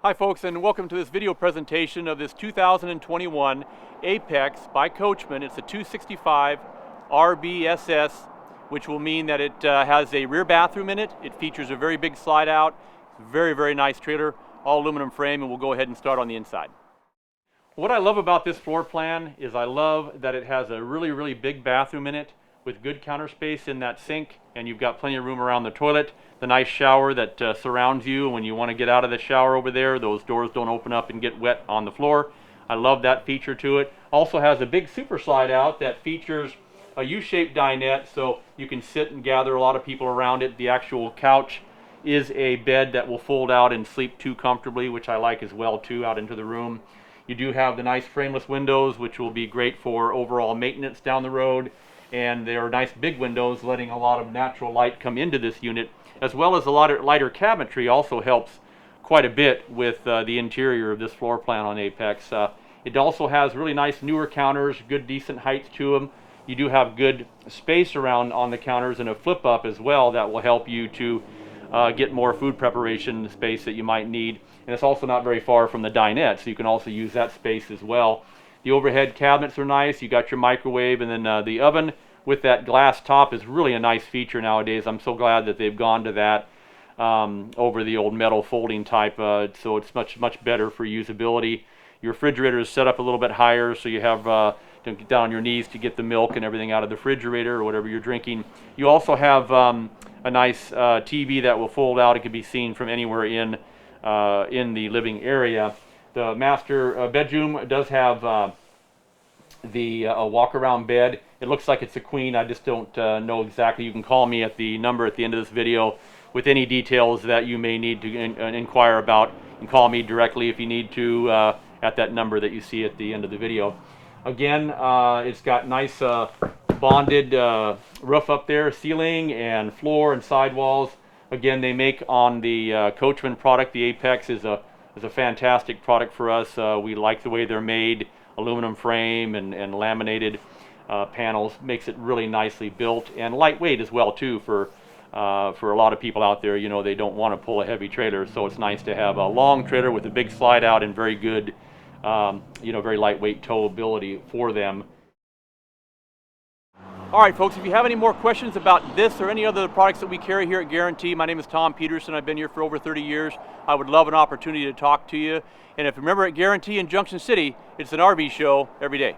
Hi folks, and welcome to this video presentation of this 2021 Apex by Coachmen. It's a 265 RBSS, which will mean that it has a rear bathroom in it. It features a very big slide out, very nice trailer, all aluminum frame, and we'll go ahead and start on the inside. What I love about this floor plan is I love that it has a really big bathroom in it with good counter space in that sink, and you've got plenty of room around the toilet. The nice shower that surrounds you when you want to get out of the shower over there. Those doors don't open up and get wet on the floor. I love that feature to it. Also has a big super slide out that features a U-shaped dinette, so you can sit and gather a lot of people around it. The actual couch is a bed that will fold out and sleep too comfortably, which I like as well too, out into the room. You do have the nice frameless windows, which will be great for overall maintenance down the road. And they are nice big windows, letting a lot of natural light come into this unit, as well as a lot of lighter cabinetry also helps quite a bit with the interior of this floor plan on Apex. It also has really nice newer counters, good decent heights to them. You do have good space around on the counters and a flip up as well that will help you to get more food preparation space that you might need. And it's also not very far from the dinette, so you can also use that space as well. The overhead cabinets are nice. You got your microwave, and then the oven with that glass top is really a nice feature nowadays. I'm so glad that they've gone to that over the old metal folding type, so it's much better for usability. Your refrigerator is set up a little bit higher, so you have to get down on your knees to get the milk and everything out of the refrigerator or whatever you're drinking. You also have a nice TV that will fold out. It can be seen from anywhere in the living area. The master bedroom does have the walk-around bed. It looks like it's a queen. I just don't know exactly. You can call me at the number at the end of this video with any details that you may need to inquire about, and call me directly if you need to at that number that you see at the end of the video. Again, it's got nice bonded roof up there, ceiling and floor and sidewalls. Again, they make on the Coachmen product. The Apex is a fantastic product for us. We like the way they're made. Aluminum frame and laminated panels makes it really nicely built, and lightweight as well too for a lot of people out there. You know, they don't want to pull a heavy trailer, so it's nice to have a long trailer with a big slide out and very good very lightweight towability for them. All right, folks, if you have any more questions about this or any other products that we carry here at Guarantee, my name is Tom Peterson. I've been here for over 30 years. I would love an opportunity to talk to you. And if you remember, at Guarantee in Junction City, it's an RV show every day.